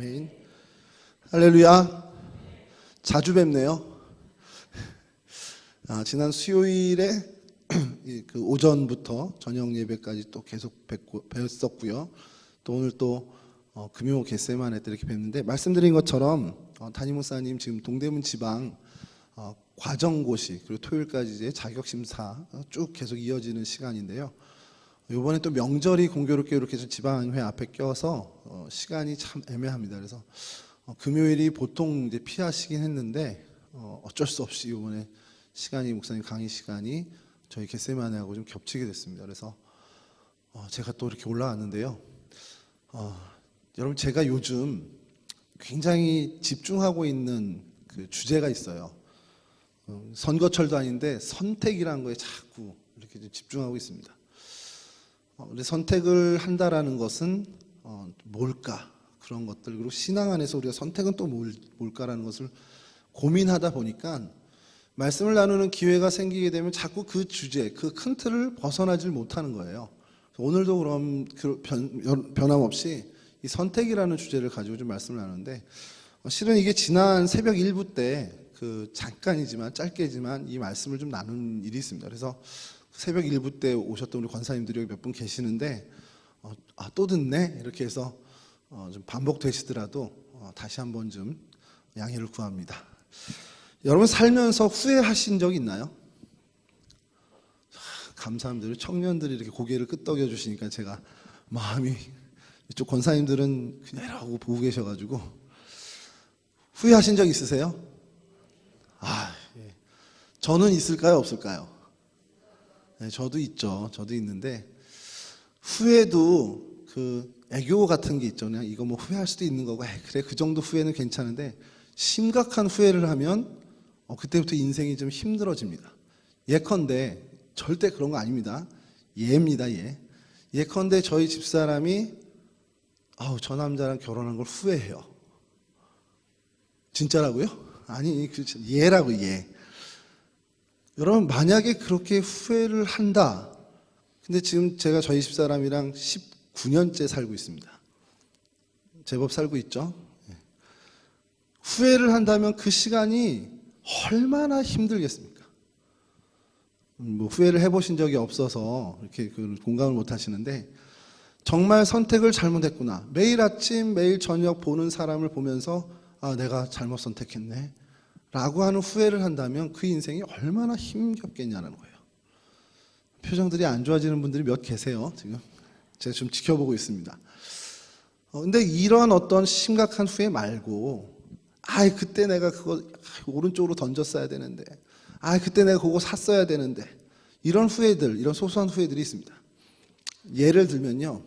아멘. 할렐루야. 자주 뵙네요. 지난 수요일에 그 오전부터 저녁 예배까지 또 계속 뵀었고요. 또 오늘 또 금요 겟세마네 때 이렇게 뵙는데, 말씀드린 것처럼 담임 목사님 지금 동대문 지방 과정고시 그리고 토요일까지 이제 자격심사 쭉 계속 이어지는 시간인데요. 이번에 또 명절이 공교롭게 이렇게 지방회 앞에 껴서 시간이 참 애매합니다. 그래서 금요일이 보통 이제 피하시긴 했는데 어쩔 수 없이 이번에 시간이, 목사님 강의 시간이 저희 겟세마네하고 좀 겹치게 됐습니다. 그래서 제가 또 이렇게 올라왔는데요. 여러분, 제가 요즘 굉장히 집중하고 있는 그 주제가 있어요. 선거철도 아닌데 선택이라는 거에 자꾸 이렇게 집중하고 있습니다. 우리 선택을 한다라는 것은 뭘까? 그런 것들, 그리고 신앙 안에서 우리가 선택은 또 뭘까라는 것을 고민하다 보니까 말씀을 나누는 기회가 생기게 되면 자꾸 그 주제, 그 큰 틀을 벗어나질 못하는 거예요. 오늘도 그럼 변함없이 이 선택이라는 주제를 가지고 좀 말씀을 나누는데, 실은 이게 지난 새벽 1부 때 그 잠깐이지만 짧게지만 이 말씀을 좀 나눈 일이 있습니다. 그래서 새벽 1부 때 오셨던 우리 권사님들이 여기 몇 분 계시는데 또 듣네? 이렇게 해서 좀 반복되시더라도 다시 한번 좀 양해를 구합니다. 여러분, 살면서 후회하신 적 있나요? 감사합니다. 청년들이 이렇게 고개를 끄덕여 주시니까 제가 마음이, 이쪽 권사님들은 그냥 이러고 보고 계셔가지고. 후회하신 적 있으세요? 예. 저는 있을까요, 없을까요? 네, 저도 있죠. 저도 있는데, 후회도 그 애교 같은 게 있죠. 그냥 이거 뭐 후회할 수도 있는 거고, 그래, 그 정도 후회는 괜찮은데, 심각한 후회를 하면 그때부터 인생이 좀 힘들어집니다. 예컨대, 절대 그런 거 아닙니다. 예입니다, 예. 예컨대 저희 집사람이 저 남자랑 결혼한 걸 후회해요. 진짜라고요? 아니, 예라고, 예. 여러분, 만약에 그렇게 후회를 한다. 근데 지금 제가 저희 집사람이랑 19년째 살고 있습니다. 제법 살고 있죠? 후회를 한다면 그 시간이 얼마나 힘들겠습니까? 뭐 후회를 해보신 적이 없어서 이렇게 공감을 못 하시는데, 정말 선택을 잘못했구나. 매일 아침, 매일 저녁 보는 사람을 보면서 내가 잘못 선택했네 라고 하는 후회를 한다면 그 인생이 얼마나 힘겹겠냐는 거예요. 표정들이 안 좋아지는 분들이 몇 계세요. 지금 제가 좀 지켜보고 있습니다. 근데 이런 어떤 심각한 후회 말고, 그때 내가 그거 오른쪽으로 던졌어야 되는데, 그때 내가 그거 샀어야 되는데, 이런 후회들, 이런 소소한 후회들이 있습니다. 예를 들면요,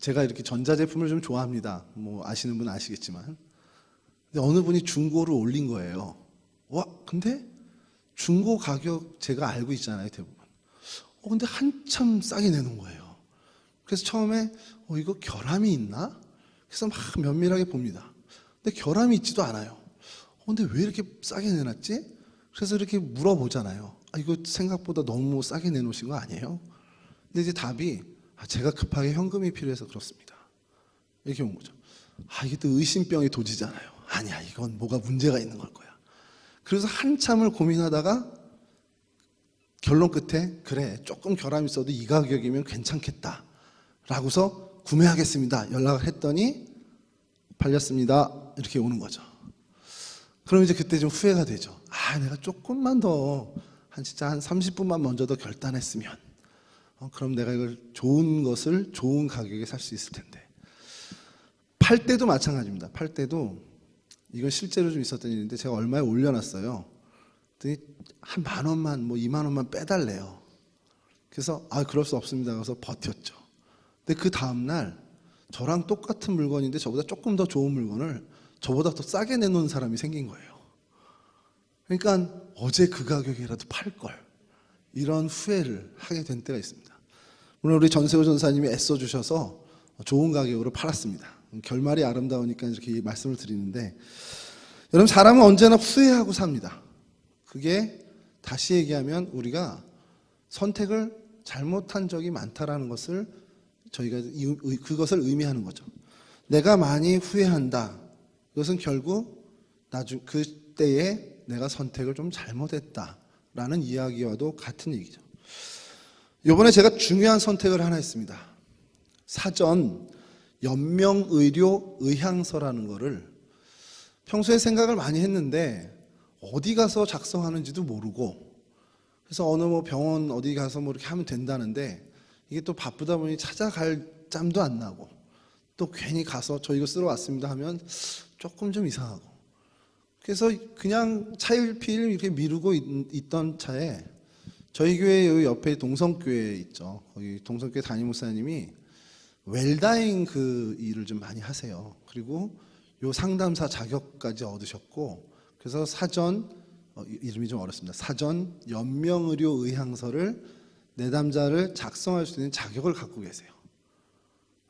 제가 이렇게 전자제품을 좀 좋아합니다. 뭐 아시는 분은 아시겠지만, 근데 어느 분이 중고를 올린 거예요. 근데 중고 가격 제가 알고 있잖아요, 대부분. 근데 한참 싸게 내놓은 거예요. 그래서 처음에 이거 결함이 있나? 그래서 막 면밀하게 봅니다. 근데 결함이 있지도 않아요. 근데 왜 이렇게 싸게 내놨지? 그래서 이렇게 물어보잖아요. 이거 생각보다 너무 싸게 내놓으신 거 아니에요? 근데 이제 답이 제가 급하게 현금이 필요해서 그렇습니다. 이렇게 온 거죠. 이게 또 의심병이 도지잖아요. 아니야, 이건 뭐가 문제가 있는 걸 거야. 그래서 한참을 고민하다가 결론 끝에, 그래, 조금 결함이 있어도 이 가격이면 괜찮겠다 라고서 구매하겠습니다 연락을 했더니 팔렸습니다 이렇게 오는 거죠. 그럼 이제 그때 좀 후회가 되죠. 내가 조금만 더 진짜 한 30분만 먼저 더 결단했으면 그럼 내가 이걸 좋은 것을 좋은 가격에 살 수 있을 텐데. 팔 때도 마찬가지입니다. 팔 때도 이건 실제로 좀 있었던 일인데, 제가 얼마에 올려놨어요. 그랬더니 한 10,000원만, 뭐 20,000원만 빼달래요. 그래서 그럴 수 없습니다. 그래서 버텼죠. 근데 그 다음날 저랑 똑같은 물건인데 저보다 조금 더 좋은 물건을 저보다 더 싸게 내놓은 사람이 생긴 거예요. 그러니까 어제 그 가격이라도 팔걸, 이런 후회를 하게 된 때가 있습니다. 물론 우리 전세호 전사님이 애써주셔서 좋은 가격으로 팔았습니다. 결말이 아름다우니까 이렇게 말씀을 드리는데, 여러분, 사람은 언제나 후회하고 삽니다. 그게 다시 얘기하면 우리가 선택을 잘못한 적이 많다라는 것을 저희가 그것을 의미하는 거죠. 내가 많이 후회한다. 이것은 결국 그때에 내가 선택을 좀 잘못했다라는 이야기와도 같은 얘기죠. 이번에 제가 중요한 선택을 하나 했습니다. 사전 연명의료 의향서라는 거를 평소에 생각을 많이 했는데 어디 가서 작성하는지도 모르고, 그래서 어느 병원 어디 가서 이렇게 하면 된다는데 이게 또 바쁘다 보니 찾아갈 짬도 안 나고, 또 괜히 가서 저 이거 쓰러 왔습니다 하면 조금 좀 이상하고, 그래서 그냥 차일피일 이렇게 미루고 있던 차에 저희 교회 여기 옆에 동성교회 있죠. 거기 동성교회 담임 목사님이 웰다잉 그 일을 좀 많이 하세요. 그리고 요 상담사 자격까지 얻으셨고, 그래서 사전 이름이 좀 어렵습니다. 사전 연명의료 의향서를 내담자를 작성할 수 있는 자격을 갖고 계세요.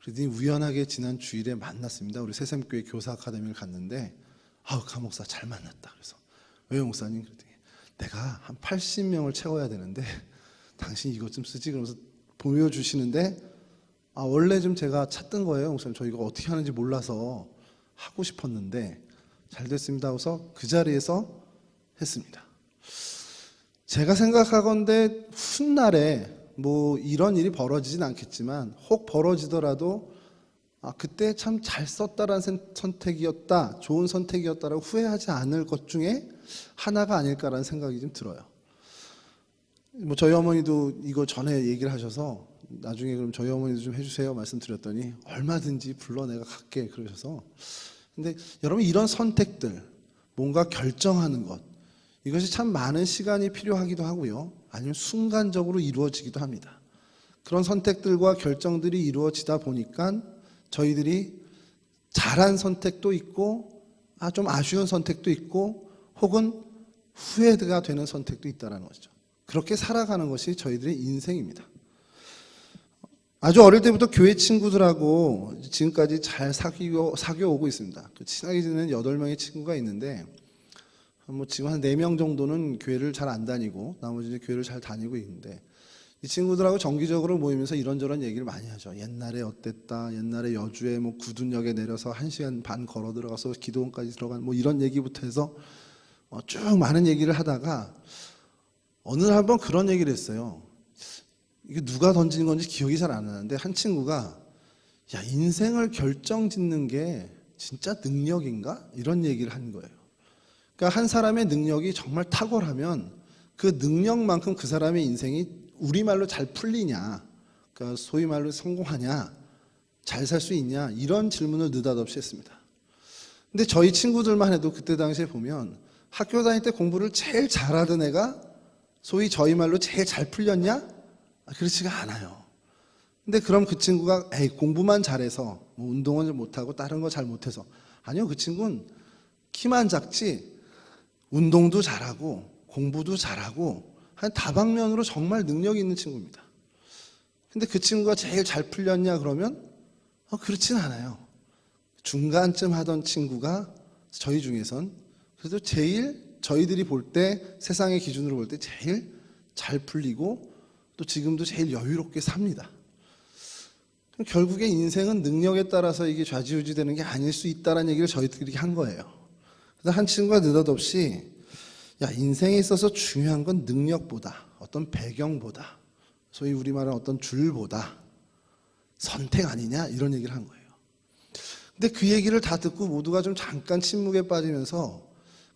그러더니 우연하게 지난 주일에 만났습니다. 우리 새샘교회 교사 아카데미를 갔는데, 강 목사 잘 만났다. 그래서 왜요 목사님? 그랬더니 내가 한 80명을 채워야 되는데 당신 이것 좀 쓰지? 그러면서 보여주시는데, 원래 좀 제가 찾던 거예요. 목사님 저 이거 어떻게 하는지 몰라서 하고 싶었는데 잘 됐습니다 하고서 그 자리에서 했습니다. 제가 생각하건대 훗날에 이런 일이 벌어지진 않겠지만 혹 벌어지더라도 그때 참 잘 썼다라는 선택이었다, 좋은 선택이었다라고 후회하지 않을 것 중에 하나가 아닐까라는 생각이 좀 들어요. 저희 어머니도 이거 전에 얘기를 하셔서 나중에 그럼 저희 어머니도 좀 해주세요 말씀드렸더니 얼마든지 불러 내가 갈게 그러셔서. 근데 여러분 이런 선택들, 뭔가 결정하는 것, 이것이 참 많은 시간이 필요하기도 하고요, 아니면 순간적으로 이루어지기도 합니다. 그런 선택들과 결정들이 이루어지다 보니까 저희들이 잘한 선택도 있고 좀 아쉬운 선택도 있고 혹은 후회가 되는 선택도 있다는 거죠. 그렇게 살아가는 것이 저희들의 인생입니다. 아주 어릴 때부터 교회 친구들하고 지금까지 잘 사귀어 오고 있습니다. 친하게 지내는 8명의 친구가 있는데 지금 한 4명 정도는 교회를 잘 안 다니고 나머지는 교회를 잘 다니고 있는데, 이 친구들하고 정기적으로 모이면서 이런저런 얘기를 많이 하죠. 옛날에 어땠다, 옛날에 여주에 구둔역에 내려서 1시간 반 걸어 들어가서 기도원까지 들어간 이런 얘기부터 해서 쭉 많은 얘기를 하다가 어느 날 한번 그런 얘기를 했어요. 이게 누가 던진 건지 기억이 잘 안 나는데 한 친구가 인생을 결정짓는 게 진짜 능력인가? 이런 얘기를 한 거예요. 그러니까 한 사람의 능력이 정말 탁월하면 그 능력만큼 그 사람의 인생이 우리말로 잘 풀리냐, 그러니까 소위 말로 성공하냐, 잘 살 수 있냐, 이런 질문을 느닷없이 했습니다. 근데 저희 친구들만 해도 그때 당시에 보면 학교 다닐 때 공부를 제일 잘하던 애가 소위 저희 말로 제일 잘 풀렸냐? 그렇지가 않아요. 근데 그럼 그 친구가 공부만 잘해서 운동은 못하고 다른 거 잘 못해서, 아니요, 그 친구는 키만 작지 운동도 잘하고 공부도 잘하고 한 다방면으로 정말 능력이 있는 친구입니다. 근데 그 친구가 제일 잘 풀렸냐 그러면 그렇진 않아요. 중간쯤 하던 친구가 저희 중에선 그래도 제일 저희들이 볼 때, 세상의 기준으로 볼 때 제일 잘 풀리고 또 지금도 제일 여유롭게 삽니다. 결국에 인생은 능력에 따라서 이게 좌지우지되는 게 아닐 수 있다는 얘기를 저희들이 한 거예요. 그래서 한 친구가 느닷없이 인생에 있어서 중요한 건 능력보다, 어떤 배경보다, 소위 우리말은 어떤 줄보다 선택 아니냐, 이런 얘기를 한 거예요. 근데 그 얘기를 다 듣고 모두가 좀 잠깐 침묵에 빠지면서,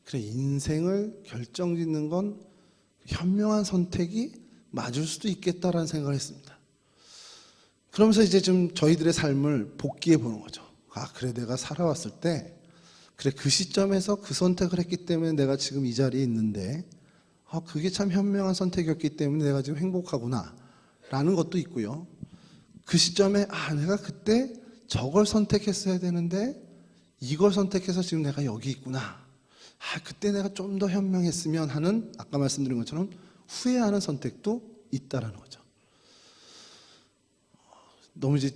그래, 인생을 결정짓는 건 현명한 선택이 맞을 수도 있겠다라는 생각을 했습니다. 그러면서 이제 좀 저희들의 삶을 복기해 보는 거죠. 그래, 내가 살아왔을 때 그래, 그 시점에서 그 선택을 했기 때문에 내가 지금 이 자리에 있는데 그게 참 현명한 선택이었기 때문에 내가 지금 행복하구나 라는 것도 있고요. 그 시점에 내가 그때 저걸 선택했어야 되는데 이걸 선택해서 지금 내가 여기 있구나, 그때 내가 좀 더 현명했으면 하는, 아까 말씀드린 것처럼 후회하는 선택도 있다라는 거죠. 너무 이제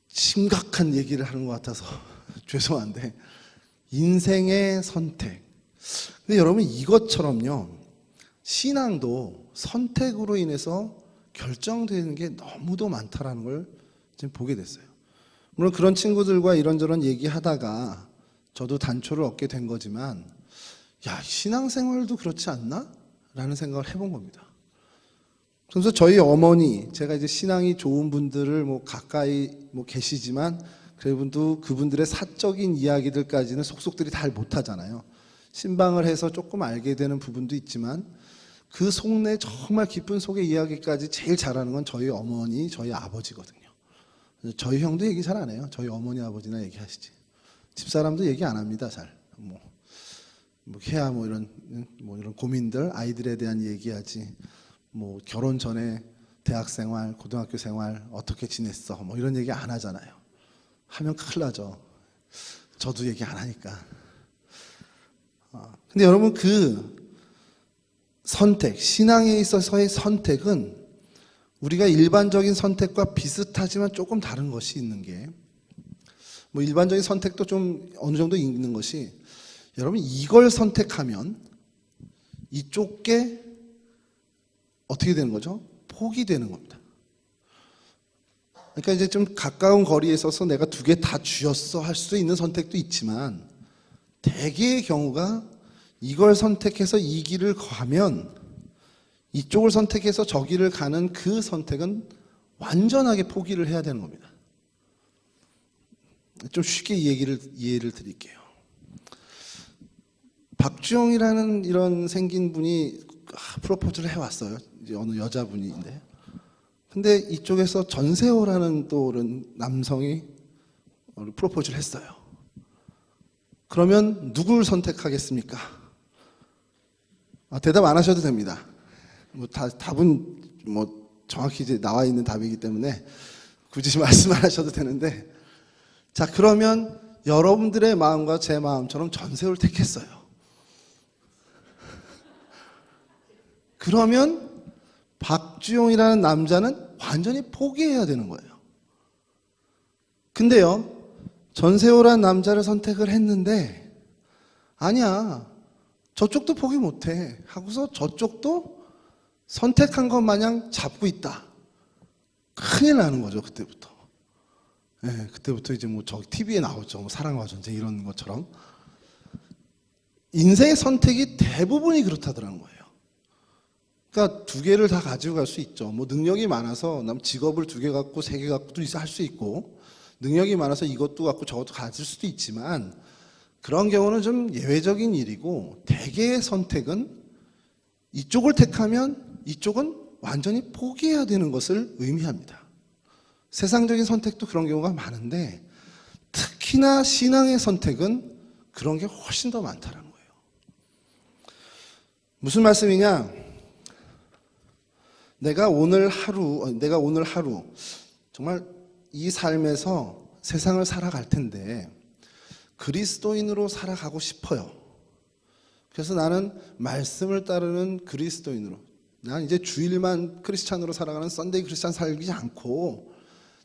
심각한 얘기를 하는 것 같아서 죄송한데, 인생의 선택. 근데 여러분 이것처럼요, 신앙도 선택으로 인해서 결정되는 게 너무도 많다라는 걸 지금 보게 됐어요. 물론 그런 친구들과 이런저런 얘기하다가 저도 단초를 얻게 된 거지만, 야, 신앙생활도 그렇지 않나? 라는 생각을 해본 겁니다. 그래서 저희 어머니, 제가 이제 신앙이 좋은 분들을 가까이 계시지만, 그분도 그분들의 사적인 이야기들까지는 속속들이 잘 못하잖아요. 신방을 해서 조금 알게 되는 부분도 있지만, 그 속내 정말 깊은 속의 이야기까지 제일 잘하는 건 저희 어머니, 저희 아버지거든요. 저희 형도 얘기 잘 안 해요. 저희 어머니, 아버지나 얘기하시지. 집사람도 얘기 안 합니다, 잘. 해야 이런 고민들, 아이들에 대한 얘기하지. 결혼 전에 대학 생활, 고등학교 생활, 어떻게 지냈어? 이런 얘기 안 하잖아요. 하면 큰일 나죠. 저도 얘기 안 하니까. 근데 여러분, 그 선택, 신앙에 있어서의 선택은 우리가 일반적인 선택과 비슷하지만 조금 다른 것이 있는 게, 일반적인 선택도 좀 어느 정도 있는 것이, 여러분 이걸 선택하면 이쪽에 어떻게 되는 거죠? 폭이 되는 겁니다. 그러니까 이제 좀 가까운 거리에 있어서 내가 두 개 다 쥐었어 할 수도 있는 선택도 있지만, 대개의 경우가 이걸 선택해서 이 길을 가면 이쪽을 선택해서 저 길을 가는 그 선택은 완전하게 포기를 해야 되는 겁니다. 좀 쉽게 이해를 드릴게요. 박주영이라는 이런 생긴 분이 프로포즈를 해왔어요. 이제 어느 여자분인데. 근데 이쪽에서 전세호라는 또 남성이 프로포즈를 했어요. 그러면 누굴 선택하겠습니까? 대답 안 하셔도 됩니다. 답은 정확히 이제 나와 있는 답이기 때문에 굳이 말씀 안 하셔도 되는데, 자, 그러면 여러분들의 마음과 제 마음처럼 전세호를 택했어요. 그러면 박주용이라는 남자는 완전히 포기해야 되는 거예요. 근데요, 전세호라는 남자를 선택을 했는데, 아니야, 저쪽도 포기 못해 하고서 저쪽도 선택한 것 마냥 잡고 있다. 큰일 나는 거죠, 그때부터. 네, 그때부터 이제 저 TV에 나오죠. 사랑과 전쟁 이런 것처럼. 인생의 선택이 대부분이 그렇다더라는 거예요. 그러니까 두 개를 다 가지고 갈 수 있죠. 능력이 많아서 남 직업을 두 개 갖고 세 개 갖고도 할 수 있고, 능력이 많아서 이것도 갖고 저것도 가질 수도 있지만, 그런 경우는 좀 예외적인 일이고, 대개의 선택은 이쪽을 택하면 이쪽은 완전히 포기해야 되는 것을 의미합니다. 세상적인 선택도 그런 경우가 많은데, 특히나 신앙의 선택은 그런 게 훨씬 더 많다는 거예요. 무슨 말씀이냐? 내가 오늘 하루 정말 이 삶에서 세상을 살아갈 텐데 그리스도인으로 살아가고 싶어요. 그래서 나는 말씀을 따르는 그리스도인으로, 난 이제 주일만 크리스찬으로 살아가는 썬데이 크리스찬 살지 않고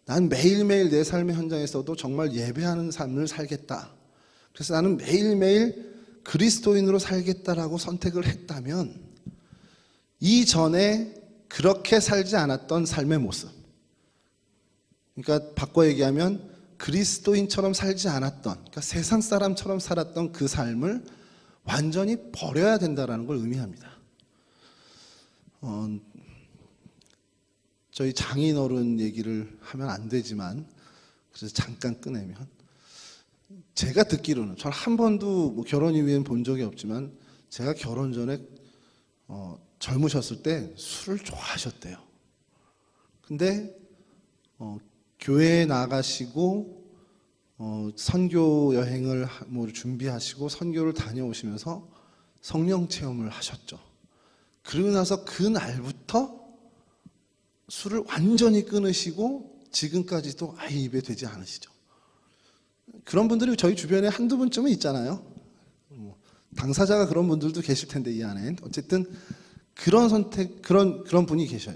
난 매일매일 내 삶의 현장에서도 정말 예배하는 삶을 살겠다. 그래서 나는 매일매일 그리스도인으로 살겠다라고 선택을 했다면, 이전에 그렇게 살지 않았던 삶의 모습, 그러니까 바꿔 얘기하면 그리스도인처럼 살지 않았던, 그러니까 세상 사람처럼 살았던 그 삶을 완전히 버려야 된다는 걸 의미합니다. 저희 장인어른 얘기를 하면 안 되지만 그래서 잠깐 꺼내면, 제가 듣기로는, 저는 한 번도 결혼 이후에는 본 적이 없지만 제가 결혼 전에 젊으셨을 때 술을 좋아하셨대요. 근데 교회에 나가시고 선교 여행을 준비하시고 선교를 다녀오시면서 성령 체험을 하셨죠. 그러고 나서 그 날부터 술을 완전히 끊으시고 지금까지도 아예 입에 대지 않으시죠. 그런 분들이 저희 주변에 한두 분쯤은 있잖아요. 당사자가 그런 분들도 계실 텐데 이 안에. 어쨌든 그런 선택, 그런 분이 계셔요.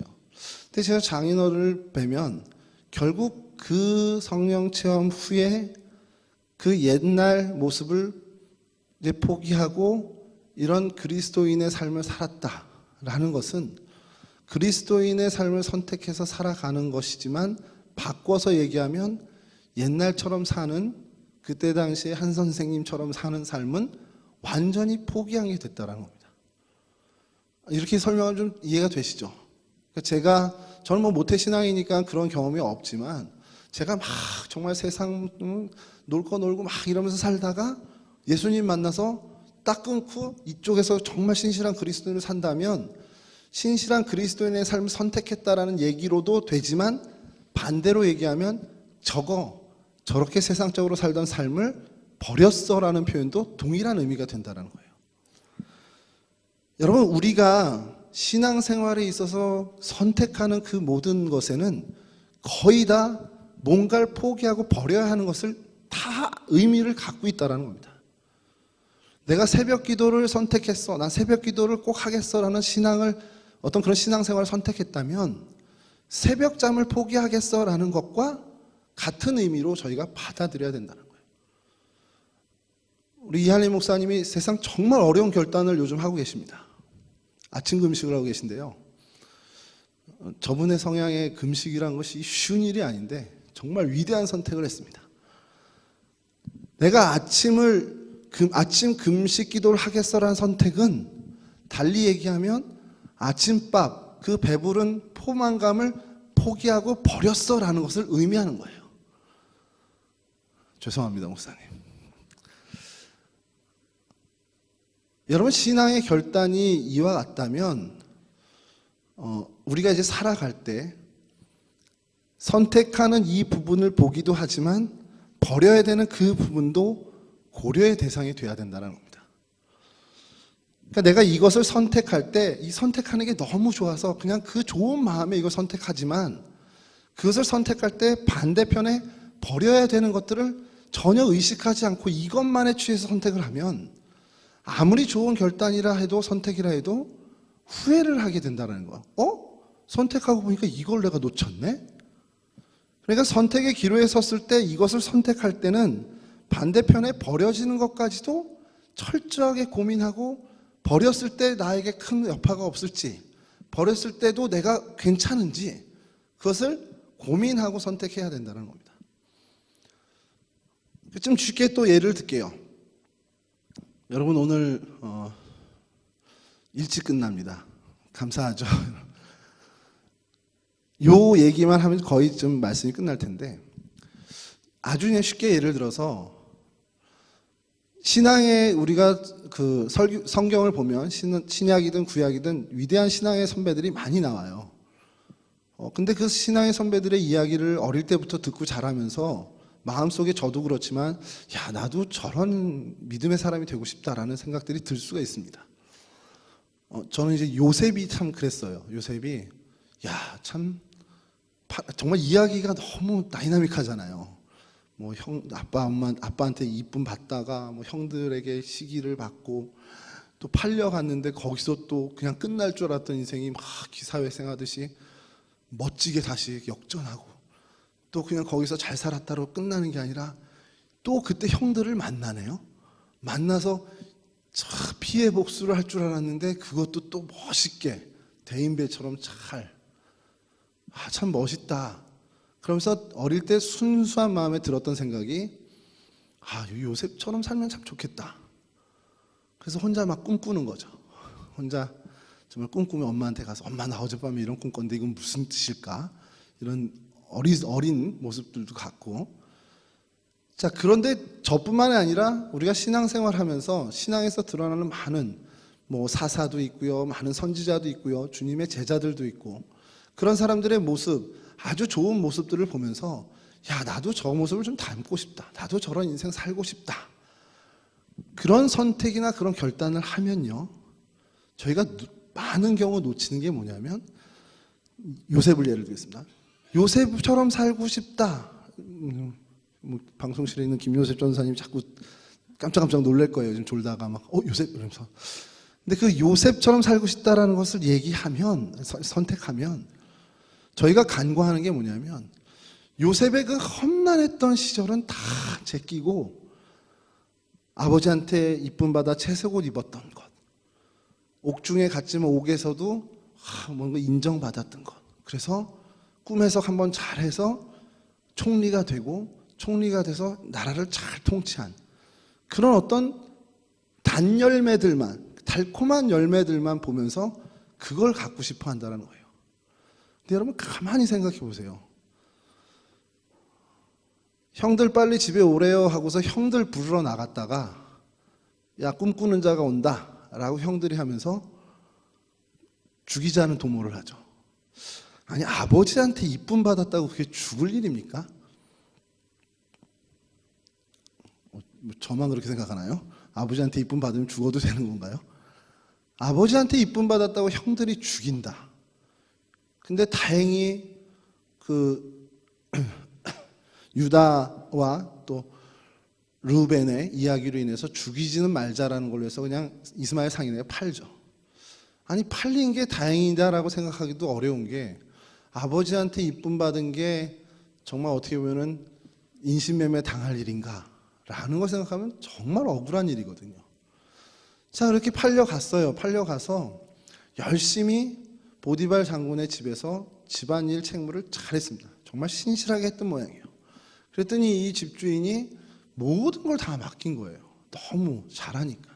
근데 제가 장인어른을 뵈면 결국 그 성령 체험 후에 그 옛날 모습을 이제 포기하고 이런 그리스도인의 삶을 살았다라는 것은, 그리스도인의 삶을 선택해서 살아가는 것이지만 바꿔서 얘기하면 옛날처럼 사는, 그때 당시에 한 선생님처럼 사는 삶은 완전히 포기한 게 됐다는 겁니다. 이렇게 설명하면 좀 이해가 되시죠? 저는 뭐 모태신앙이니까 그런 경험이 없지만, 제가 막 정말 세상 놀 거 놀고 막 이러면서 살다가 예수님 만나서 딱 끊고 이쪽에서 정말 신실한 그리스도인을 산다면, 신실한 그리스도인의 삶을 선택했다라는 얘기로도 되지만, 반대로 얘기하면 저렇게 세상적으로 살던 삶을 버렸어라는 표현도 동일한 의미가 된다는 거예요. 여러분, 우리가 신앙생활에 있어서 선택하는 그 모든 것에는 거의 다 뭔가를 포기하고 버려야 하는 것을 다 의미를 갖고 있다는 겁니다. 내가 새벽 기도를 선택했어, 난 새벽 기도를 꼭 하겠어라는 어떤 그런 신앙생활을 선택했다면 새벽 잠을 포기하겠어라는 것과 같은 의미로 저희가 받아들여야 된다는 거예요. 우리 이한림 목사님이 세상 정말 어려운 결단을 요즘 하고 계십니다. 아침 금식을 하고 계신데요. 저분의 성향의 금식이란 것이 쉬운 일이 아닌데 정말 위대한 선택을 했습니다. 내가 아침 금식 기도를 하겠어라는 선택은 달리 얘기하면 아침밥, 그 배부른 포만감을 포기하고 버렸어라는 것을 의미하는 거예요. 죄송합니다, 목사님. 여러분, 신앙의 결단이 이와 같다면 우리가 이제 살아갈 때 선택하는 이 부분을 보기도 하지만 버려야 되는 그 부분도 고려의 대상이 돼야 된다는 겁니다. 그러니까 내가 이것을 선택할 때 이 선택하는 게 너무 좋아서 그냥 그 좋은 마음에 이걸 선택하지만, 그것을 선택할 때 반대편에 버려야 되는 것들을 전혀 의식하지 않고 이것만에 취해서 선택을 하면 아무리 좋은 결단이라 해도, 선택이라 해도 후회를 하게 된다는 거야. 선택하고 보니까 이걸 내가 놓쳤네? 그러니까 선택의 기로에 섰을 때 이것을 선택할 때는 반대편에 버려지는 것까지도 철저하게 고민하고, 버렸을 때 나에게 큰 여파가 없을지, 버렸을 때도 내가 괜찮은지, 그것을 고민하고 선택해야 된다는 겁니다. 좀 쉽게 또 예를 들게요. 여러분, 오늘 일찍 끝납니다. 감사하죠. 요 얘기만 하면 거의 좀 말씀이 끝날 텐데, 아주 그냥 쉽게 예를 들어서 신앙에 우리가 그 성경을 보면 신약이든 구약이든 위대한 신앙의 선배들이 많이 나와요. 근데 그 신앙의 선배들의 이야기를 어릴 때부터 듣고 자라면서 마음속에 저도 그렇지만, 야, 나도 저런 믿음의 사람이 되고 싶다라는 생각들이 들 수가 있습니다. 저는 이제 요셉이 참 그랬어요. 요셉이, 야, 참 정말 이야기가 너무 다이나믹하잖아요. 뭐 아빠한테 이쁨 받다가 뭐 형들에게 시기를 받고 또 팔려갔는데 거기서 또 그냥 끝날 줄 알았던 인생이 막 기사회생 하듯이 멋지게 다시 역전하고, 또 그냥 거기서 잘 살았다로 끝나는 게 아니라 또 그때 형들을 만나네요. 만나서 피해 복수를 할 줄 알았는데 그것도 또 멋있게 대인배처럼 참 멋있다. 그러면서 어릴 때 순수한 마음에 들었던 생각이, 요셉처럼 살면 참 좋겠다. 그래서 혼자 막 꿈꾸는 거죠. 혼자 정말 꿈꾸면 엄마한테 가서, 엄마, 나 어젯밤에 이런 꿈 꿨는데 이건 무슨 뜻일까? 이런 어린 모습들도 갖고. 자, 그런데 저뿐만이 아니라 우리가 신앙생활 하면서 신앙에서 드러나는 많은 뭐 사사도 있고요, 많은 선지자도 있고요, 주님의 제자들도 있고, 그런 사람들의 모습, 아주 좋은 모습들을 보면서, 야, 나도 저 모습을 좀 닮고 싶다. 나도 저런 인생 살고 싶다. 그런 선택이나 그런 결단을 하면요, 저희가 많은 경우 놓치는 게 뭐냐면, 요셉을 예를 들겠습니다. 요셉처럼 살고 싶다. 방송실에 있는 김요셉 전사님이 자꾸 깜짝깜짝 놀랄 거예요. 지금 졸다가 막 요셉 이러면서. 근데 그 요셉처럼 살고 싶다라는 것을 얘기하면, 선택하면 저희가 간과하는 게 뭐냐면, 요셉의 그 험난했던 시절은 다 제끼고 아버지한테 이쁨 받아 채색옷 입었던 것, 옥중에 갔지만 옥에서도 뭔가 인정받았던 것, 그래서 꿈 해석 한번 잘해서 총리가 되고 총리가 돼서 나라를 잘 통치한 그런 어떤 단열매들만, 달콤한 열매들만 보면서 그걸 갖고 싶어 한다는 거예요. 근데 여러분 가만히 생각해 보세요. 형들 빨리 집에 오래요 하고서 형들 부르러 나갔다가 야 꿈꾸는 자가 온다 라고 형들이 하면서 죽이자는 도모를 하죠. 아니 아버지한테 이쁨 받았다고 그게 죽을 일입니까? 저만 그렇게 생각하나요? 아버지한테 이쁨 받으면 죽어도 되는 건가요? 아버지한테 이쁨 받았다고 형들이 죽인다. 근데 다행히 그 유다와 또 루벤의 이야기로 인해서 죽이지는 말자라는 걸로 해서 그냥 이스마엘 상인에게 팔죠. 아니 팔린 게 다행이다라고 생각하기도 어려운 게 아버지한테 이쁨 받은 게 정말 어떻게 보면은 인신매매 당할 일인가 라는 걸 생각하면 정말 억울한 일이거든요. 자 그렇게 팔려갔어요. 팔려가서 열심히 보디발 장군의 집에서 집안일 책무를 잘했습니다. 정말 신실하게 했던 모양이에요. 그랬더니 이 집주인이 모든 걸 다 맡긴 거예요. 너무 잘하니까.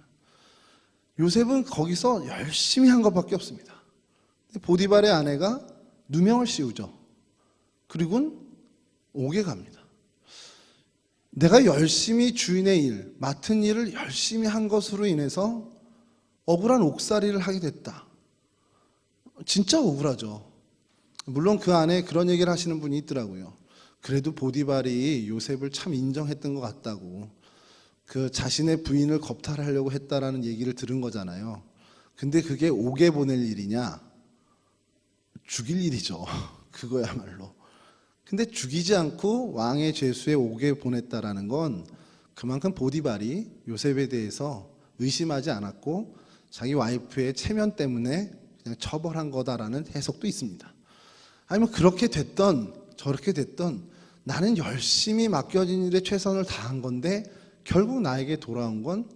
요셉은 거기서 열심히 한 것밖에 없습니다. 보디발의 아내가 누명을 씌우죠. 그리고는 옥에 갑니다. 내가 열심히 주인의 일, 맡은 일을 열심히 한 것으로 인해서 억울한 옥살이를 하게 됐다. 진짜 억울하죠. 물론 그 안에 그런 얘기를 하시는 분이 있더라고요. 그래도 보디발이 요셉을 참 인정했던 것 같다고. 그 자신의 부인을 겁탈하려고 했다라는 얘기를 들은 거잖아요. 근데 그게 옥에 보낼 일이냐? 죽일 일이죠. 그거야말로. 근데 죽이지 않고 왕의 죄수의 옥에 보냈다라는 건 그만큼 보디발이 요셉에 대해서 의심하지 않았고 자기 와이프의 체면 때문에 그냥 처벌한 거다라는 해석도 있습니다. 아니면 그렇게 됐던 저렇게 됐던 나는 열심히 맡겨진 일에 최선을 다한 건데 결국 나에게 돌아온 건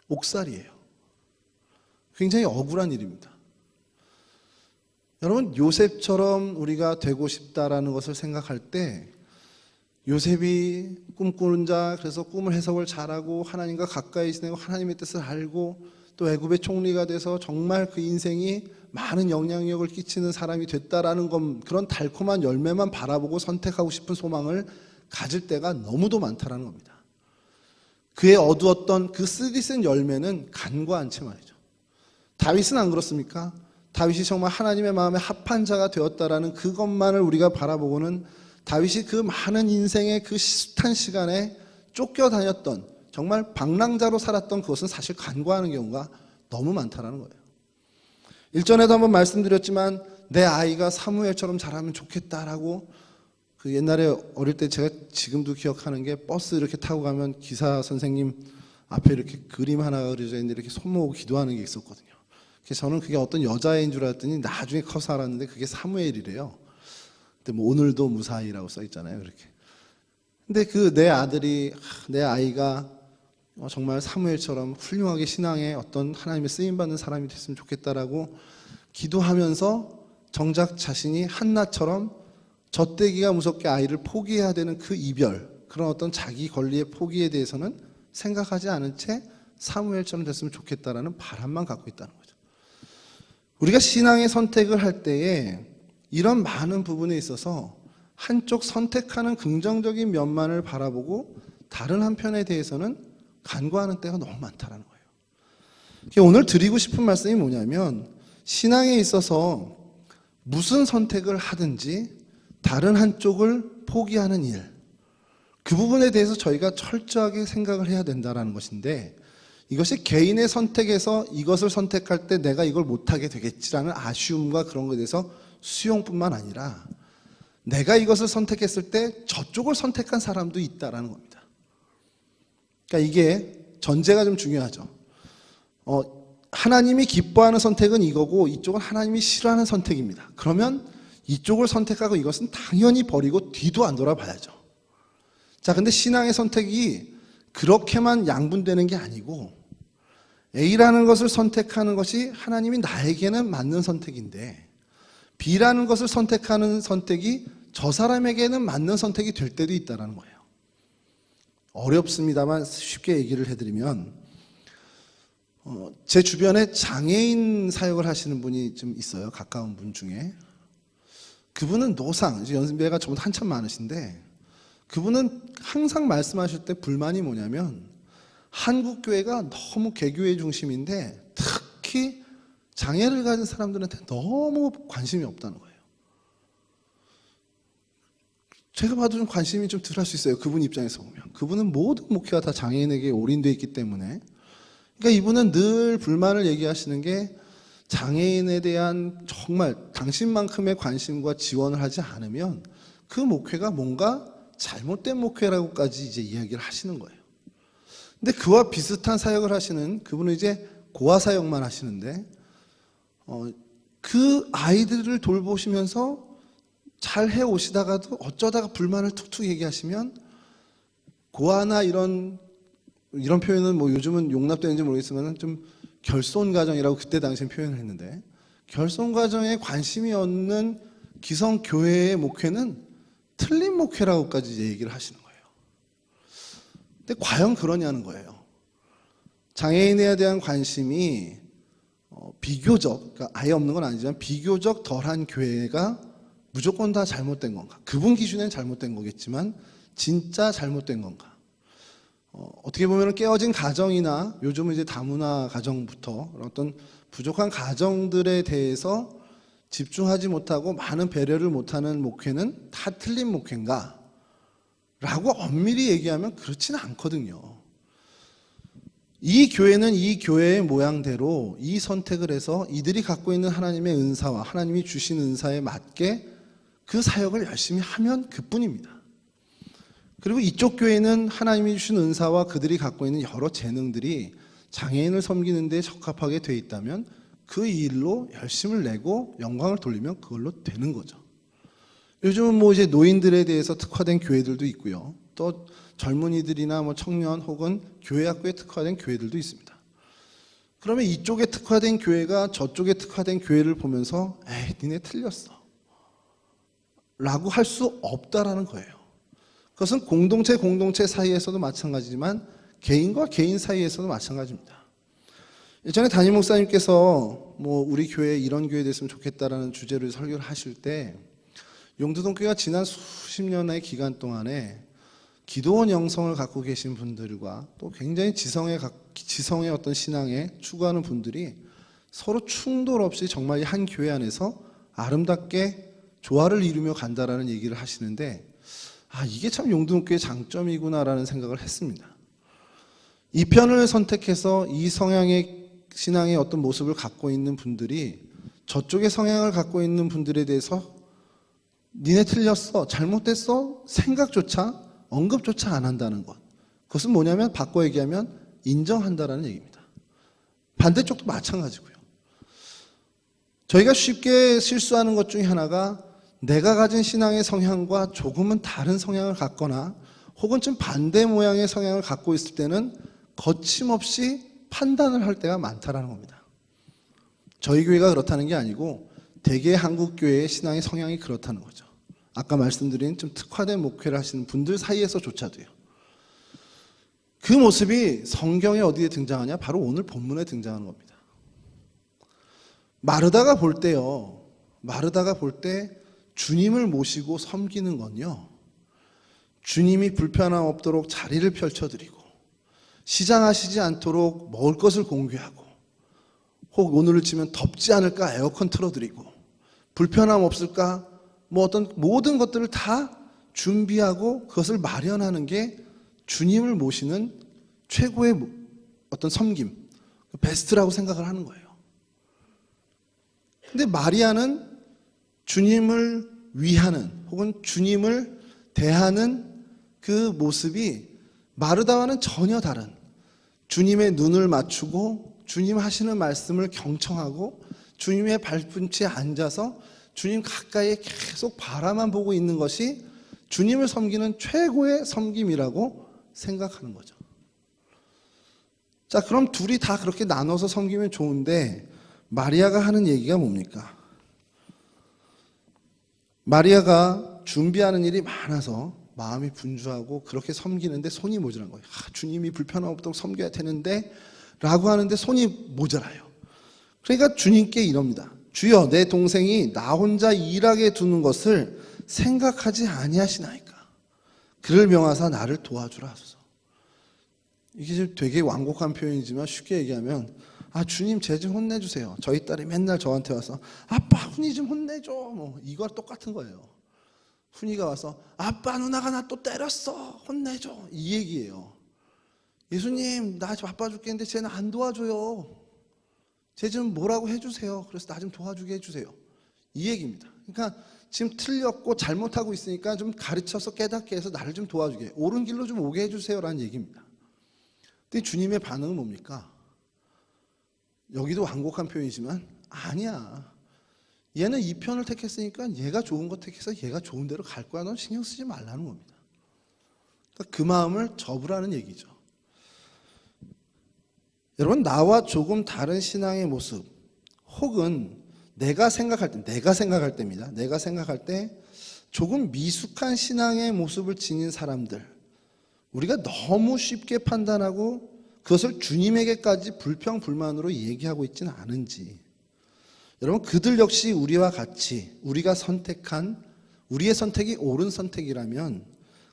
옥살이에요. 굉장히 억울한 일입니다. 여러분 요셉처럼 우리가 되고 싶다라는 것을 생각할 때 요셉이 꿈꾸는 자, 그래서 꿈을 해석을 잘하고 하나님과 가까이 지내고 하나님의 뜻을 알고 또 애굽의 총리가 돼서 정말 그 인생이 많은 영향력을 끼치는 사람이 됐다라는 건 그런 달콤한 열매만 바라보고 선택하고 싶은 소망을 가질 때가 너무도 많다라는 겁니다. 그의 어두웠던 그 쓰디쓴 열매는 간과한 채 말이죠. 다윗은 안 그렇습니까? 다윗이 정말 하나님의 마음에 합한 자가 되었다라는 그것만을 우리가 바라보고는 다윗이 그 많은 인생의 그 숱한 시간에 쫓겨다녔던 정말 방랑자로 살았던 그것은 사실 간과하는 경우가 너무 많다라는 거예요. 일전에도 한번 말씀드렸지만 내 아이가 사무엘처럼 자라면 좋겠다라고 그 옛날에 어릴 때 제가 지금도 기억하는 게 버스 이렇게 타고 가면 기사 선생님 앞에 이렇게 그림 하나 그려져 있는데 이렇게 손 모으고 기도하는 게 있었거든요. 그래서 저는 그게 어떤 여자애인 줄 알았더니 나중에 커서 알았는데 그게 사무엘이래요. 근데 뭐 오늘도 무사히라고 써 있잖아요. 그렇게. 근데 그 내 아들이 내 아이가 정말 사무엘처럼 훌륭하게 신앙에 어떤 하나님의 쓰임받는 사람이 됐으면 좋겠다라고 기도하면서 정작 자신이 한나처럼 젖대기가 무섭게 아이를 포기해야 되는 그 이별, 그런 어떤 자기 권리의 포기에 대해서는 생각하지 않은 채 사무엘처럼 됐으면 좋겠다라는 바람만 갖고 있다는 거죠. 우리가 신앙의 선택을 할 때에 이런 많은 부분에 있어서 한쪽 선택하는 긍정적인 면만을 바라보고 다른 한편에 대해서는 간과하는 때가 너무 많다는 거예요. 오늘 드리고 싶은 말씀이 뭐냐면 신앙에 있어서 무슨 선택을 하든지 다른 한쪽을 포기하는 일, 그 부분에 대해서 저희가 철저하게 생각을 해야 된다는 것인데 이것이 개인의 선택에서 이것을 선택할 때 내가 이걸 못하게 되겠지라는 아쉬움과 그런 것에 대해서 수용뿐만 아니라 내가 이것을 선택했을 때 저쪽을 선택한 사람도 있다라는 겁니다. 그러니까 이게 전제가 좀 중요하죠. 하나님이 기뻐하는 선택은 이거고 이쪽은 하나님이 싫어하는 선택입니다. 그러면 이쪽을 선택하고 이것은 당연히 버리고 뒤도 안 돌아봐야죠. 자, 근데 신앙의 선택이 그렇게만 양분되는 게 아니고 A라는 것을 선택하는 것이 하나님이 나에게는 맞는 선택인데 B라는 것을 선택하는 선택이 저 사람에게는 맞는 선택이 될 때도 있다는 거예요. 어렵습니다만 쉽게 얘기를 해드리면 제 주변에 장애인 사역을 하시는 분이 좀 있어요. 가까운 분 중에. 그분은 노상, 이제 연세가 저보다 한참 많으신데 그분은 항상 말씀하실 때 불만이 뭐냐면 한국 교회가 너무 개교회 중심인데 특히 장애를 가진 사람들한테 너무 관심이 없다는 거예요. 제가 봐도 좀 관심이 좀 덜 할 수 있어요. 그분 입장에서 보면. 그분은 모든 목회가 다 장애인에게 올인되어 있기 때문에. 그러니까 이분은 늘 불만을 얘기하시는 게 장애인에 대한 정말 당신만큼의 관심과 지원을 하지 않으면 그 목회가 뭔가 잘못된 목회라고까지 이제 이야기를 하시는 거예요. 근데 그와 비슷한 사역을 하시는 그분은 이제 고아 사역만 하시는데 그 아이들을 돌보시면서 잘 해오시다가도 어쩌다가 불만을 툭툭 얘기하시면 고아나 이런 표현은 뭐 요즘은 용납되는지 모르겠지만 좀 결손 가정이라고 그때 당시엔 표현을 했는데 결손 가정에 관심이 없는 기성 교회의 목회는 틀린 목회라고까지 이제 얘기를 하시는 거예요. 근데 과연 그러냐는 거예요. 장애인에 대한 관심이 비교적, 그러니까 아예 없는 건 아니지만 비교적 덜한 교회가 무조건 다 잘못된 건가? 그분 기준엔 잘못된 거겠지만 진짜 잘못된 건가? 어떻게 보면 깨어진 가정이나 요즘은 이제 다문화 가정부터 어떤 부족한 가정들에 대해서 집중하지 못하고 많은 배려를 못하는 목회는 다 틀린 목회인가? 라고 엄밀히 얘기하면 그렇지는 않거든요. 이 교회는 이 교회의 모양대로 이 선택을 해서 이들이 갖고 있는 하나님의 은사와 하나님이 주신 은사에 맞게 그 사역을 열심히 하면 그뿐입니다. 그리고 이쪽 교회는 하나님이 주신 은사와 그들이 갖고 있는 여러 재능들이 장애인을 섬기는 데 적합하게 돼 있다면 그 일로 열심을 내고 영광을 돌리면 그걸로 되는 거죠. 요즘은 뭐 이제 노인들에 대해서 특화된 교회들도 있고요. 또 젊은이들이나 뭐 청년 혹은 교회학교에 특화된 교회들도 있습니다. 그러면 이쪽에 특화된 교회가 저쪽에 특화된 교회를 보면서 에이, 니네 틀렸어 라고 할 수 없다라는 거예요. 그것은 공동체 사이에서도 마찬가지지만 개인과 개인 사이에서도 마찬가지입니다. 예전에 담임 목사님께서 뭐 우리 교회 이런 교회 됐으면 좋겠다라는 주제로 설교를 하실 때 용두동교회가 지난 수십 년의 기간 동안에 기도원 영성을 갖고 계신 분들과 또 굉장히 지성의 어떤 신앙에 추구하는 분들이 서로 충돌 없이 정말 한 교회 안에서 아름답게 조화를 이루며 간다라는 얘기를 하시는데 이게 참 용두동교회의 장점이구나라는 생각을 했습니다. 이 편을 선택해서 이 성향의 신앙의 어떤 모습을 갖고 있는 분들이 저쪽의 성향을 갖고 있는 분들에 대해서 니네 틀렸어, 잘못됐어 생각조차 언급조차 안 한다는 것. 그것은 뭐냐면 바꿔 얘기하면 인정한다라는 얘기입니다. 반대쪽도 마찬가지고요. 저희가 쉽게 실수하는 것 중에 하나가 내가 가진 신앙의 성향과 조금은 다른 성향을 갖거나 혹은 좀 반대 모양의 성향을 갖고 있을 때는 거침없이 판단을 할 때가 많다라는 겁니다. 저희 교회가 그렇다는 게 아니고 대개 한국 교회의 신앙의 성향이 그렇다는 거죠. 아까 말씀드린 좀 특화된 목회를 하시는 분들 사이에서조차도요. 그 모습이 성경에 어디에 등장하냐? 바로 오늘 본문에 등장하는 겁니다. 마르다가 볼 때 주님을 모시고 섬기는 건요, 주님이 불편함 없도록 자리를 펼쳐드리고 시장하시지 않도록 먹을 것을 공개하고 혹 오늘을 치면 덥지 않을까 에어컨 틀어드리고 불편함 없을까 뭐 어떤 모든 것들을 다 준비하고 그것을 마련하는 게 주님을 모시는 최고의 어떤 섬김, 베스트라고 생각을 하는 거예요. 근데 마리아는 주님을 위하는 혹은 주님을 대하는 그 모습이 마르다와는 전혀 다른, 주님의 눈을 맞추고 주님 하시는 말씀을 경청하고 주님의 발꿈치에 앉아서 주님 가까이에 계속 바라만 보고 있는 것이 주님을 섬기는 최고의 섬김이라고 생각하는 거죠. 자, 그럼 둘이 다 그렇게 나눠서 섬기면 좋은데 마리아가 하는 얘기가 뭡니까? 마리아가 준비하는 일이 많아서 마음이 분주하고 그렇게 섬기는데 손이 모자란 거예요. 주님이 불편함 없도록 섬겨야 되는데 라고 하는데 손이 모자라요. 그러니까 주님께 이럽니다. 주여, 내 동생이 나 혼자 일하게 두는 것을 생각하지 아니하시나이까. 그를 명하사 나를 도와주라 하소서. 이게 되게 완곡한 표현이지만 쉽게 얘기하면 주님 쟤 좀 혼내주세요. 저희 딸이 맨날 저한테 와서 아빠 훈이 좀 혼내줘. 뭐 이거랑 똑같은 거예요. 훈이가 와서 아빠 누나가 나 또 때렸어. 혼내줘. 이 얘기예요. 예수님 나 좀 바빠 죽겠는데 쟤는 안 도와줘요. 쟤 좀 뭐라고 해주세요. 그래서 나 좀 도와주게 해주세요. 이 얘기입니다. 그러니까 지금 틀렸고 잘못하고 있으니까 좀 가르쳐서 깨닫게 해서 나를 좀 도와주게, 옳은 길로 좀 오게 해주세요라는 얘기입니다. 근데 주님의 반응은 뭡니까? 여기도 완곡한 표현이지만 아니야. 얘는 이 편을 택했으니까 얘가 좋은 거 택해서 얘가 좋은 대로 갈 거야. 넌 신경 쓰지 말라는 겁니다. 그러니까 그 마음을 접으라는 얘기죠. 여러분, 나와 조금 다른 신앙의 모습 혹은 내가 생각할 때입니다. 내가 생각할 때 조금 미숙한 신앙의 모습을 지닌 사람들, 우리가 너무 쉽게 판단하고 그것을 주님에게까지 불평불만으로 얘기하고 있지는 않은지, 여러분 그들 역시 우리와 같이 우리가 선택한 우리의 선택이 옳은 선택이라면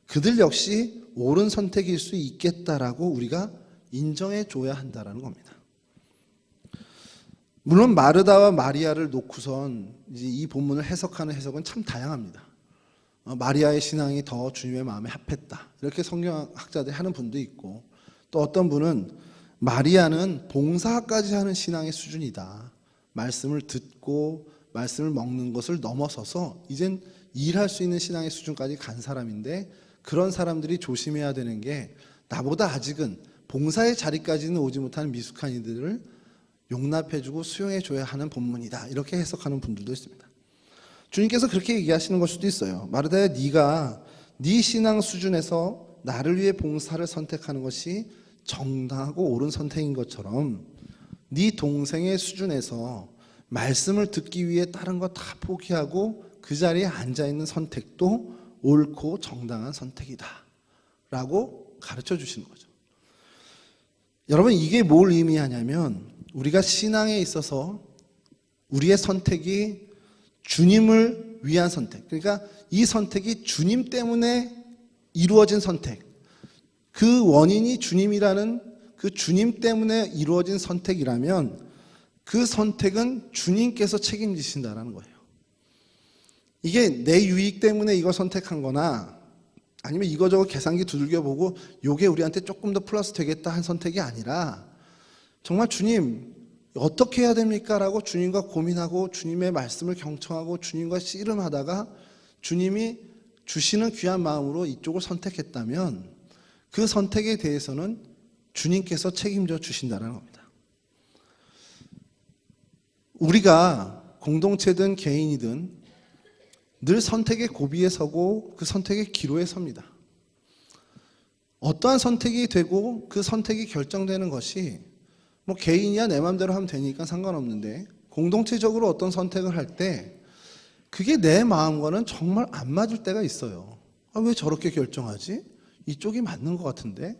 그들 역시 옳은 선택일 수 있겠다라고 우리가 인정해 줘야 한다는 겁니다. 물론 마르다와 마리아를 놓고선 이제 이 본문을 해석하는 해석은 참 다양합니다. 마리아의 신앙이 더 주님의 마음에 합했다, 이렇게 성경학자들이 하는 분도 있고, 또 어떤 분은 마리아는 봉사까지 하는 신앙의 수준이다. 말씀을 듣고 말씀을 먹는 것을 넘어서서 이젠 일할 수 있는 신앙의 수준까지 간 사람인데, 그런 사람들이 조심해야 되는 게 나보다 아직은 봉사의 자리까지는 오지 못하는 미숙한 이들을 용납해주고 수용해줘야 하는 본문이다, 이렇게 해석하는 분들도 있습니다. 주님께서 그렇게 얘기하시는 걸 수도 있어요. 마르다야, 네가 네 신앙 수준에서 나를 위해 봉사를 선택하는 것이 정당하고 옳은 선택인 것처럼 네 동생의 수준에서 말씀을 듣기 위해 다른 거 다 포기하고 그 자리에 앉아있는 선택도 옳고 정당한 선택이다 라고 가르쳐 주시는 거죠. 여러분, 이게 뭘 의미하냐면 우리가 신앙에 있어서 우리의 선택이 주님을 위한 선택, 그러니까 이 선택이 주님 때문에 이루어진 선택, 그 원인이 주님이라는 그 주님 때문에 이루어진 선택이라면 그 선택은 주님께서 책임지신다라는 거예요. 이게 내 유익 때문에 이걸 선택한 거나 아니면 이거저거 계산기 두들겨보고 이게 우리한테 조금 더 플러스 되겠다 한 선택이 아니라 정말 주님 어떻게 해야 됩니까? 라고 주님과 고민하고 주님의 말씀을 경청하고 주님과 씨름하다가 주님이 주시는 귀한 마음으로 이쪽을 선택했다면 그 선택에 대해서는 주님께서 책임져 주신다는 겁니다. 우리가 공동체든 개인이든 늘 선택의 고비에 서고 그 선택의 기로에 섭니다. 어떠한 선택이 되고 그 선택이 결정되는 것이 뭐 개인이야 내 마음대로 하면 되니까 상관없는데, 공동체적으로 어떤 선택을 할 때 그게 내 마음과는 정말 안 맞을 때가 있어요. 왜 저렇게 결정하지? 이쪽이 맞는 것 같은데.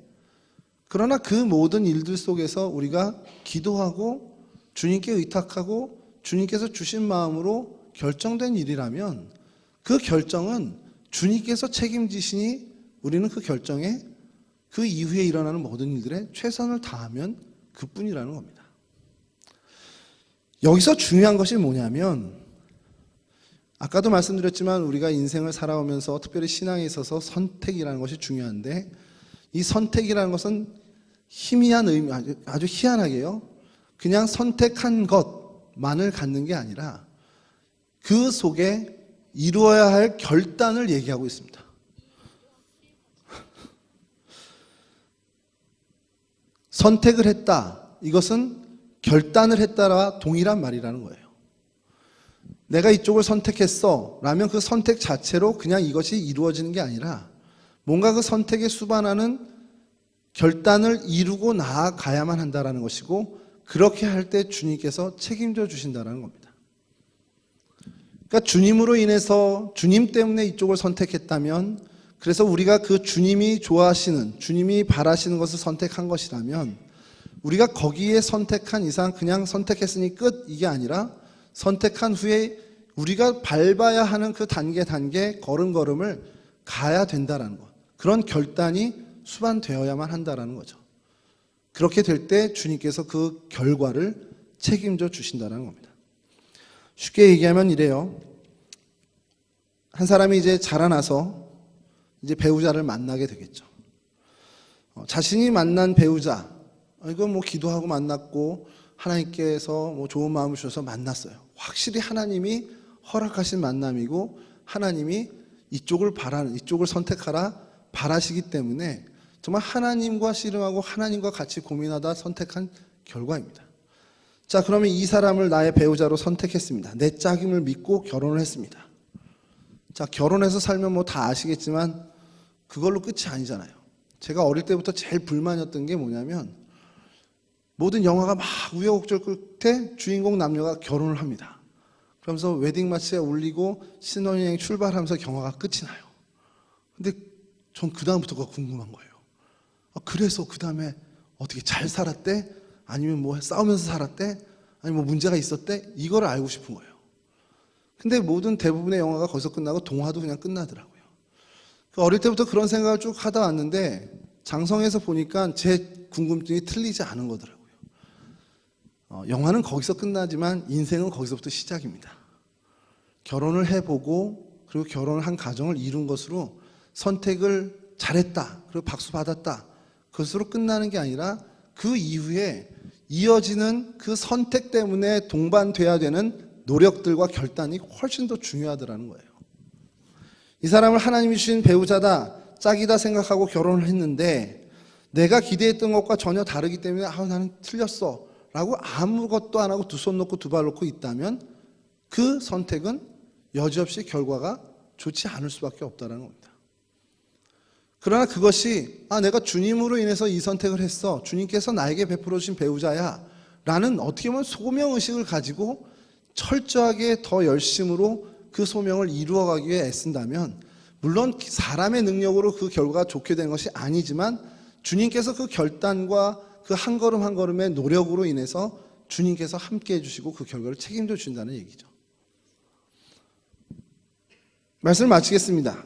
그러나 그 모든 일들 속에서 우리가 기도하고 주님께 의탁하고 주님께서 주신 마음으로 결정된 일이라면 그 결정은 주님께서 책임지시니 우리는 그 결정에 그 이후에 일어나는 모든 일들에 최선을 다하면 그뿐이라는 겁니다. 여기서 중요한 것이 뭐냐면, 아까도 말씀드렸지만 우리가 인생을 살아오면서 특별히 신앙에 있어서 선택이라는 것이 중요한데, 이 선택이라는 것은 희미한 의미, 아주 희한하게요, 그냥 선택한 것만을 갖는 게 아니라 그 속에 이루어야 할 결단을 얘기하고 있습니다. 선택을 했다, 이것은 결단을 했다와 동일한 말이라는 거예요. 내가 이쪽을 선택했어 라면 그 선택 자체로 그냥 이것이 이루어지는 게 아니라 뭔가 그 선택에 수반하는 결단을 이루고 나아가야만 한다는 것이고, 그렇게 할 때 주님께서 책임져 주신다는 겁니다. 그러니까 주님으로 인해서 주님 때문에 이쪽을 선택했다면 그래서 우리가 그 주님이 좋아하시는, 주님이 바라시는 것을 선택한 것이라면 우리가 거기에 선택한 이상 그냥 선택했으니 끝, 이게 아니라 선택한 후에 우리가 밟아야 하는 그 단계 걸음걸음을 가야 된다라는 것. 그런 결단이 수반되어야만 한다라는 거죠. 그렇게 될 때 주님께서 그 결과를 책임져 주신다는 겁니다. 쉽게 얘기하면 이래요. 한 사람이 이제 자라나서 이제 배우자를 만나게 되겠죠. 자신이 만난 배우자, 이건 뭐 기도하고 만났고 하나님께서 뭐 좋은 마음을 주셔서 만났어요. 확실히 하나님이 허락하신 만남이고 하나님이 이쪽을 선택하라 바라시기 때문에 정말 하나님과 씨름하고 하나님과 같이 고민하다 선택한 결과입니다. 자, 그러면 이 사람을 나의 배우자로 선택했습니다. 내 짝임을 믿고 결혼을 했습니다. 자, 결혼해서 살면 뭐 다 아시겠지만 그걸로 끝이 아니잖아요. 제가 어릴 때부터 제일 불만이었던 게 뭐냐면 모든 영화가 막 우여곡절 끝에 주인공 남녀가 결혼을 합니다. 그러면서 웨딩 마치에 울리고 신혼여행 출발하면서 영화가 끝이 나요. 근데 전 그 다음부터가 궁금한 거예요. 그래서 그 다음에 어떻게 잘 살았대? 아니면 뭐 싸우면서 살았대? 아니면 뭐 문제가 있었대? 이걸 알고 싶은 거예요. 근데 모든 대부분의 영화가 거기서 끝나고 동화도 그냥 끝나더라고요. 어릴 때부터 그런 생각을 쭉 하다 왔는데 장성에서 보니까 제 궁금증이 틀리지 않은 거더라고요. 영화는 거기서 끝나지만 인생은 거기서부터 시작입니다. 결혼을 해보고 그리고 결혼을 한 가정을 이룬 것으로 선택을 잘했다, 그리고 박수 받았다, 그것으로 끝나는 게 아니라 그 이후에 이어지는 그 선택 때문에 동반돼야 되는 노력들과 결단이 훨씬 더 중요하더라는 거예요. 이 사람을 하나님이 주신 배우자다, 짝이다 생각하고 결혼을 했는데 내가 기대했던 것과 전혀 다르기 때문에 나는 틀렸어 라고 아무것도 안 하고 두 손 놓고 두 발 놓고 있다면 그 선택은 여지없이 결과가 좋지 않을 수밖에 없다는 겁니다. 그러나 그것이 내가 주님으로 인해서 이 선택을 했어, 주님께서 나에게 베풀어 주신 배우자야 라는 어떻게 보면 소명의식을 가지고 철저하게 더 열심으로 그 소명을 이루어가기 위해 애쓴다면 물론 사람의 능력으로 그 결과가 좋게 된 것이 아니지만 주님께서 그 결단과 그 한 걸음 한 걸음의 노력으로 인해서 주님께서 함께 해주시고 그 결과를 책임져 주신다는 얘기죠. 말씀을 마치겠습니다.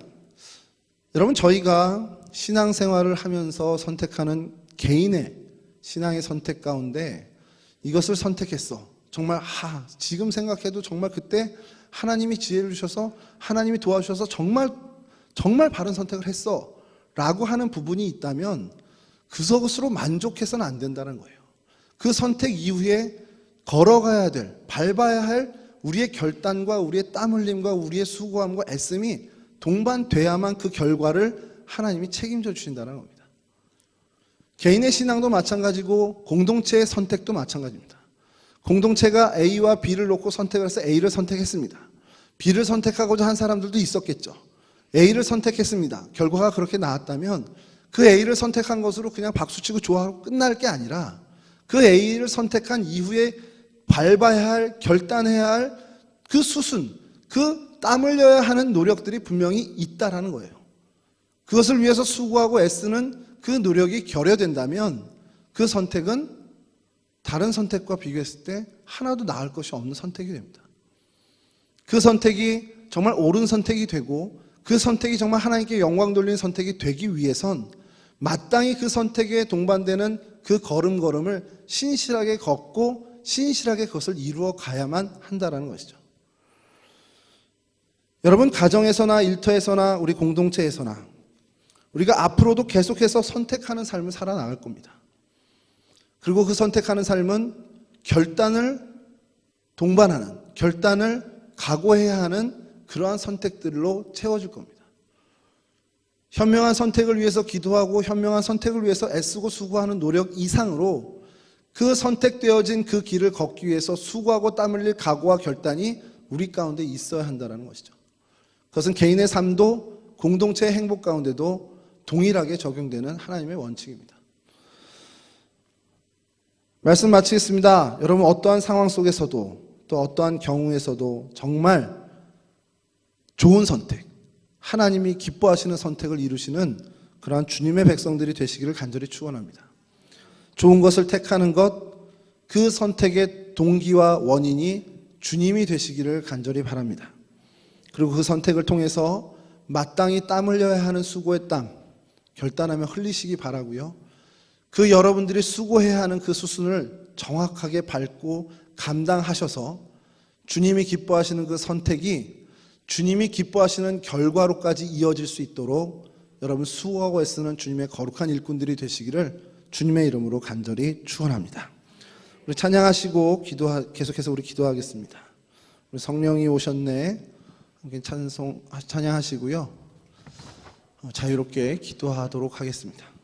여러분, 저희가 신앙생활을 하면서 선택하는 개인의 신앙의 선택 가운데 이것을 선택했어, 정말 지금 생각해도 정말 그때 하나님이 지혜를 주셔서 하나님이 도와주셔서 정말 바른 선택을 했어 라고 하는 부분이 있다면 그것으로 만족해서는 안 된다는 거예요. 그 선택 이후에 걸어가야 될, 밟아야 할 우리의 결단과 우리의 땀 흘림과 우리의 수고함과 애씀이 동반돼야만 그 결과를 하나님이 책임져 주신다는 겁니다. 개인의 신앙도 마찬가지고 공동체의 선택도 마찬가지입니다. 공동체가 A와 B를 놓고 선택을 해서 A를 선택했습니다. B를 선택하고자 한 사람들도 있었겠죠. A를 선택했습니다. 결과가 그렇게 나왔다면 그 A를 선택한 것으로 그냥 박수치고 좋아하고 끝날 게 아니라 그 A를 선택한 이후에 밟아야 할, 결단해야 할 그 수순, 그 땀 흘려야 하는 노력들이 분명히 있다라는 거예요. 그것을 위해서 수고하고 애쓰는 그 노력이 결여된다면 그 선택은 다른 선택과 비교했을 때 하나도 나을 것이 없는 선택이 됩니다. 그 선택이 정말 옳은 선택이 되고 그 선택이 정말 하나님께 영광 돌리는 선택이 되기 위해선 마땅히 그 선택에 동반되는 그 걸음걸음을 신실하게 걷고 신실하게 그것을 이루어 가야만 한다는 것이죠. 여러분, 가정에서나 일터에서나 우리 공동체에서나 우리가 앞으로도 계속해서 선택하는 삶을 살아나갈 겁니다. 그리고 그 선택하는 삶은 결단을 동반하는, 결단을 각오해야 하는 그러한 선택들로 채워질 겁니다. 현명한 선택을 위해서 기도하고 현명한 선택을 위해서 애쓰고 수고하는 노력 이상으로 그 선택되어진 그 길을 걷기 위해서 수고하고 땀 흘릴 각오와 결단이 우리 가운데 있어야 한다는 것이죠. 그것은 개인의 삶도 공동체의 행복 가운데도 동일하게 적용되는 하나님의 원칙입니다. 말씀 마치겠습니다. 여러분, 어떠한 상황 속에서도 또 어떠한 경우에서도 정말 좋은 선택, 하나님이 기뻐하시는 선택을 이루시는 그러한 주님의 백성들이 되시기를 간절히 축원합니다. 좋은 것을 택하는 것, 그 선택의 동기와 원인이 주님이 되시기를 간절히 바랍니다. 그리고 그 선택을 통해서 마땅히 땀 흘려야 하는 수고의 땀 결단하며 흘리시기 바라고요. 그 여러분들이 수고해야 하는 그 수순을 정확하게 밟고 감당하셔서 주님이 기뻐하시는 그 선택이 주님이 기뻐하시는 결과로까지 이어질 수 있도록 여러분 수고하고 애쓰는 주님의 거룩한 일꾼들이 되시기를 주님의 이름으로 간절히 축원합니다. 우리 찬양하시고 계속해서 우리 기도하겠습니다. 우리 성령이 오셨네. 함께 찬양하시고요. 자유롭게 기도하도록 하겠습니다.